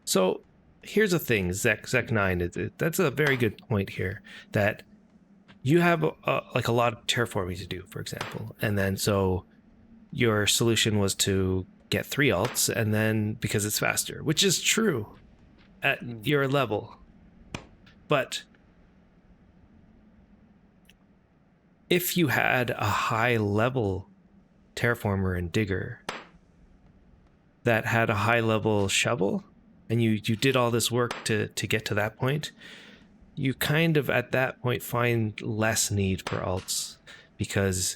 So here's the thing, Zek9, that's a very good point here, that you have like a lot of terraforming to do, for example. And then so your solution was to get 3 alts, and then because it's faster, which is true at your level. But if you had a high level terraformer and digger that had a high level shovel, and you did all this work to get to that point, you kind of at that point find less need for alts, because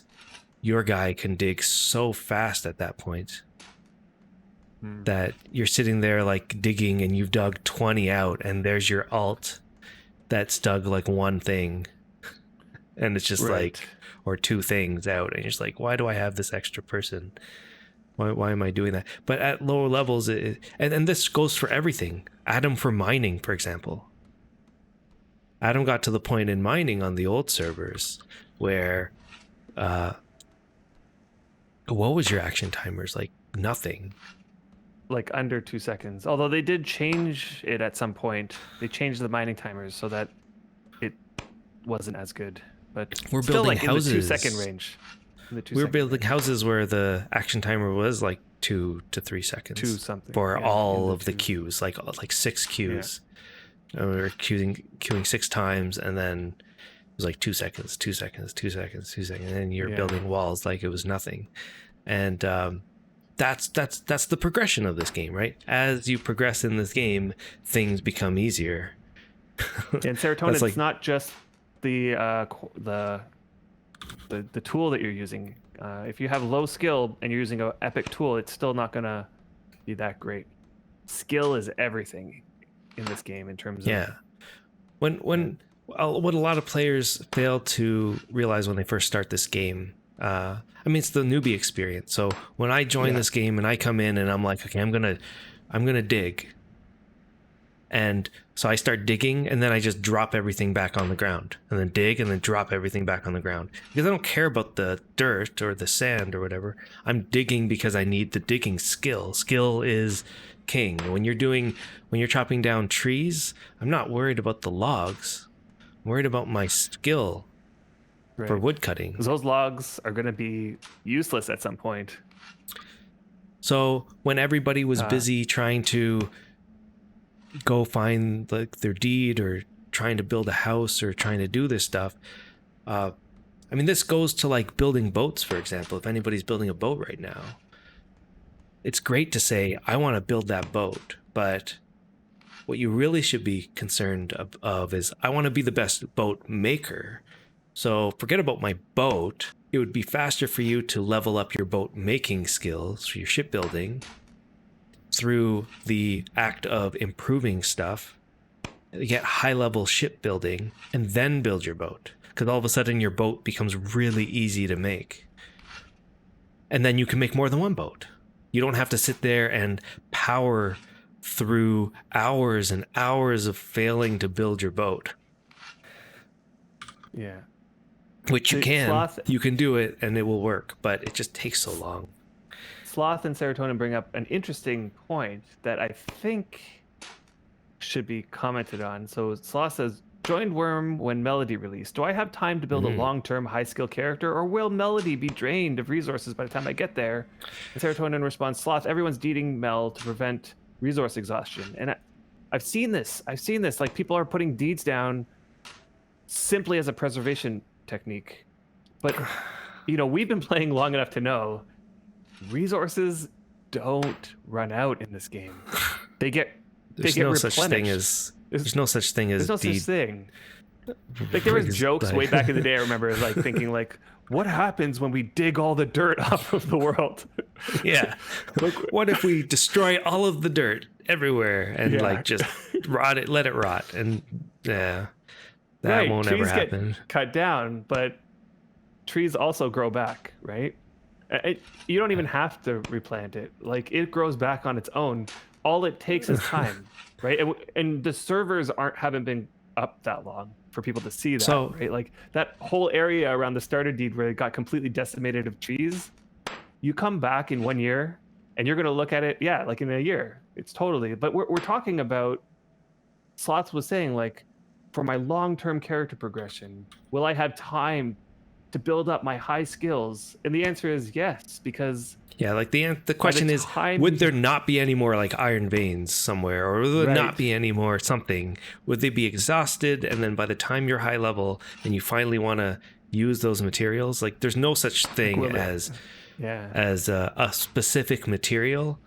your guy can dig so fast at that point that you're sitting there like digging, and you've dug 20 out, and there's your alt that's dug like one thing, and it's just like, or 2 things out, and you're just like, why do I have this extra person? Why am I doing that? But at lower levels, and this goes for everything. Adam for mining, for example. Adam got to the point in mining on the old servers where, what was your action timers? Like nothing. Like under 2 seconds. Although they did change it at some point. They changed the mining timers so that it wasn't as good. But we're still building like houses. In the 2 second range. We're building houses where the action timer was like 2 to 3 seconds. 2 something. For all of the queues, like 6 queues. Yeah. We were queuing 6 times, and then it was like 2 seconds, 2 seconds, 2 seconds, 2 seconds, and then you're building walls like it was nothing. And that's the progression of this game, right? As you progress in this game, things become easier. And serotonin, it's not just the tool that you're using. If you have low skill and you're using an epic tool, it's still not gonna be that great. Skill is everything in this game in terms of what a lot of players fail to realize when they first start this game. I mean, it's the newbie experience. So when I join this game and I come in and I'm like, okay, I'm gonna dig. And so I start digging, and then I just drop everything back on the ground, and then dig, and then drop everything back on the ground, because I don't care about the dirt or the sand or whatever. I'm digging because I need the digging skill. Skill is king. When you're chopping down trees, I'm not worried about the logs. I'm worried about my skill for wood cutting. Because those logs are going to be useless at some point. So when everybody was busy trying to go find like their deed, or trying to build a house, or trying to do this stuff, I mean, this goes to like building boats, for example. If anybody's building a boat right now, it's great to say, I want to build that boat, but what you really should be concerned of is, I want to be the best boat maker. So forget about my boat. It would be faster for you to level up your boat making skills for your shipbuilding through the act of improving stuff, get high level shipbuilding, and then build your boat. Because all of a sudden your boat becomes really easy to make. And then you can make more than one boat. You don't have to sit there and power through hours and hours of failing to build your boat. Yeah. Which you can. You can do it and it will work, but it just takes so long. Sloth and serotonin bring up an interesting point that I think should be commented on. So Sloth says, joined Wurm when Melody released. Do I have time to build a long-term high-skill character, or will Melody be drained of resources by the time I get there? And serotonin responds, Sloth, everyone's deeding Mel to prevent resource exhaustion. And I've seen this. Like, people are putting deeds down simply as a preservation technique. But, we've been playing long enough to know resources don't run out in this game. They get replenished. There's no such thing as such thing. Like, there was jokes way back in the day, I remember, like, thinking, like, what happens when we dig all the dirt off of the world? Yeah. Like, what if we destroy all of the dirt everywhere and like just rot it, let it rot? And that won't ever happen. Get cut down, but trees also grow back, right? You don't even have to replant it. Like, it grows back on its own. All it takes is time, right? And the servers haven't been up that long for people to see that, right? Like, that whole area around the starter deed where it got completely decimated of trees, you come back in 1 year and you're going to look at it, like in a year, It's totally. But we're talking about. Slots was saying like, for my long-term character progression, will I have time to build up my high skills? And the answer is yes, because Yeah, like the question is, would there not be any more like iron veins somewhere, or would there not be any more something? Would they be exhausted? And then by the time you're high level and you finally want to use those materials, like there's no such thing as a specific material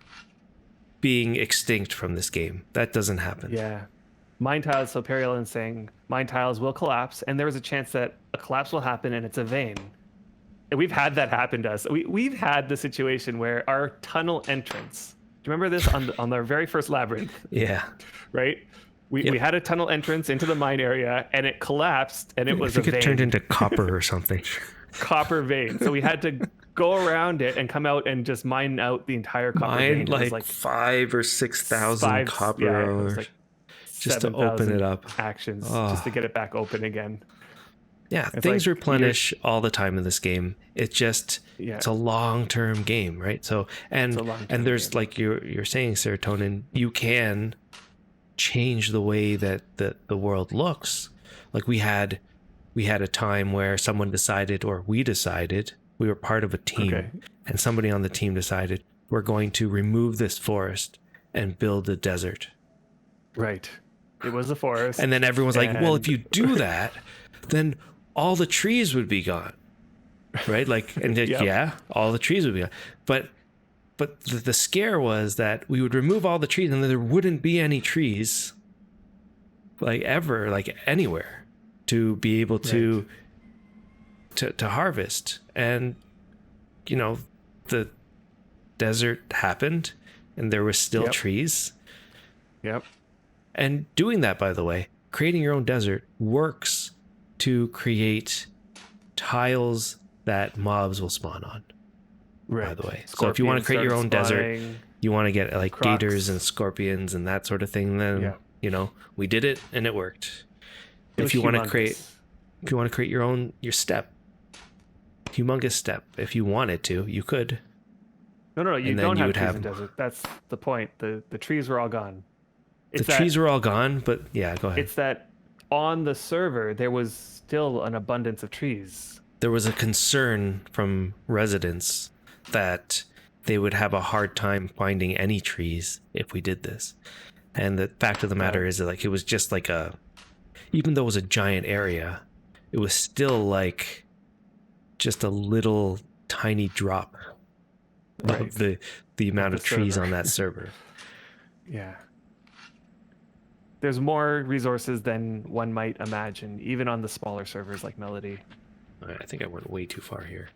being extinct from this game. That doesn't happen. Yeah. Mine tiles, so Periolin's saying mine tiles will collapse, and there is a chance that a collapse will happen and it's a vein. And we've had that happen to us. We've had the situation where our tunnel entrance. Do you remember this on our very first labyrinth? Yeah. Right? We had a tunnel entrance into the mine area, and it collapsed, and it was a vein. It turned into copper or something. Copper vein. So we had to go around it and come out and just mine out the entire copper vein. Like 5,000 or 6,000 copper. Yeah, it was like just to open it up. Actions just to get it back open again. Yeah, it's things like, replenish all the time in this game. It's just it's a long-term game, right? So and there's game. Like you're saying, Serotonin, you can change the way that the world looks. Like we had a time where someone decided, or we decided, we were part of a team, and somebody on the team decided we're going to remove this forest and build a desert. Right. It was a forest. And then everyone's like, well, if you do that, then all the trees would be gone. Right? Like, and all the trees would be gone. But the scare was that we would remove all the trees and then there wouldn't be any trees like ever, like anywhere to be able to harvest. And, you know, the desert happened and there were still trees. Yep. And doing that, by the way, creating your own desert works to create tiles that mobs will spawn on. Right. By the way, so if you want to create your own desert, you want to get like gators and scorpions and that sort of thing. Then you know we did it and it worked. If you want to create your step, humongous step, if you wanted to, you could. No, you don't have trees in desert. That's the point. The trees were all gone. Trees were all gone, but go ahead. It's that on the server, there was still an abundance of trees. There was a concern from residents that they would have a hard time finding any trees if we did this. And the fact of the matter is that like it was just like even though it was a giant area, it was still like just a little tiny drop of the amount of trees on that server. Yeah. There's more resources than one might imagine, even on the smaller servers like Melody. All right, I think I went way too far here.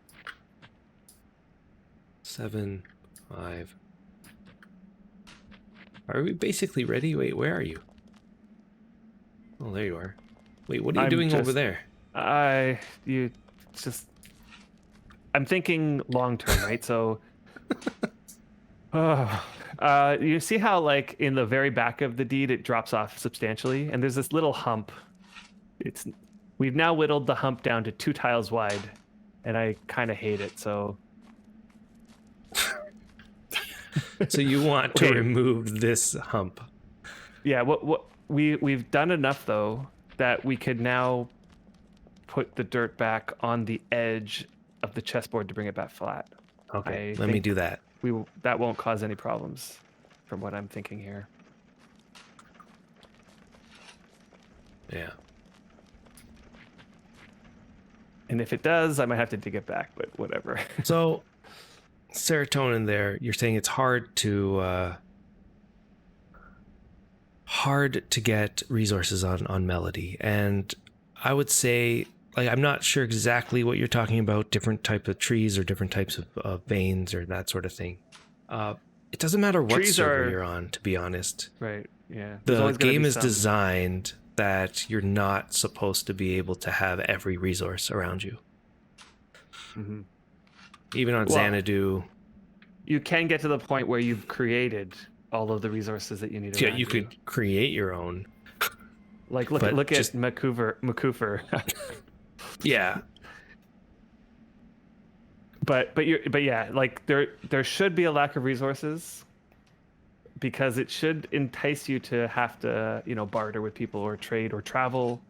7, 5. Are we basically ready? Wait, where are you? Oh, there you are. Wait, what are you doing over there? I'm thinking long term, right? So, you see how like in the very back of the deed it drops off substantially, and there's this little hump. We've now whittled the hump down to 2 tiles wide, and I kind of hate it. So, so you want to remove this hump? Yeah. What we've done enough though that we could now put the dirt back on the edge of the chessboard to bring it back flat. Okay, let me do that. That won't cause any problems, from what I'm thinking here. Yeah. And if it does, I might have to dig it back, but whatever. So, Serotonin there, you're saying it's hard to get resources on Melody. And I would say, like, I'm not sure exactly what you're talking about, different type of trees or different types of veins or that sort of thing. It doesn't matter what server you're on, to be honest. Right, yeah. The game is designed that you're not supposed to be able to have every resource around you. Mm-hmm. Even on Xanadu. You can get to the point where you've created all of the resources that you need. Yeah, you could create your own. Like look at McCoofer. Yeah. But yeah, like there should be a lack of resources, because it should entice you to have to, barter with people or trade or travel.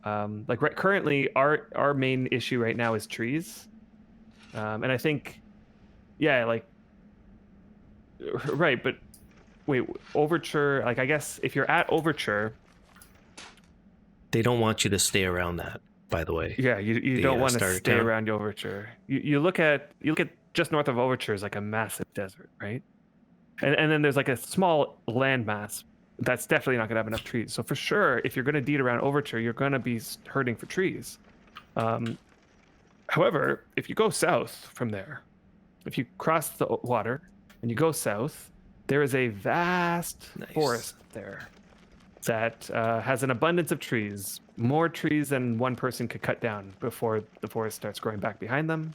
Currently, our main issue right now is trees, and I think, yeah, right. But wait, Overture. I guess if you're at Overture, They don't want you to stay around that, by the way. yeah, you don't want to starter stay town. around Overture. You look at just north of Overture is like a massive desert, right? And then there's like a small landmass that's definitely not going to have enough trees. So for sure, if you're going to deed around Overture, you're going to be hurting for trees. However, if you go south from there, if you cross the water and you go south, there is a vast forest there that has an abundance of trees, more trees than one person could cut down before the forest starts growing back behind them.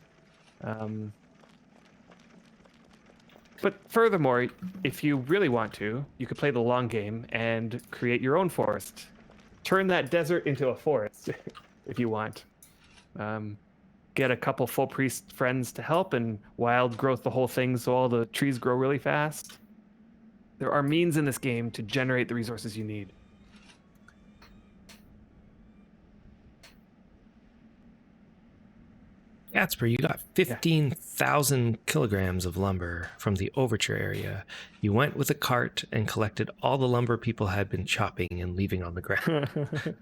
But furthermore, if you really want to, you could play the long game and create your own forest. Turn that desert into a forest if you want. Get a couple full priest friends to help and wild growth the whole thing so all the trees grow really fast. There are means in this game to generate the resources you need. Gatsper, you got 15,000 kilograms of lumber from the Overture area. You went with a cart and collected all the lumber people had been chopping and leaving on the ground.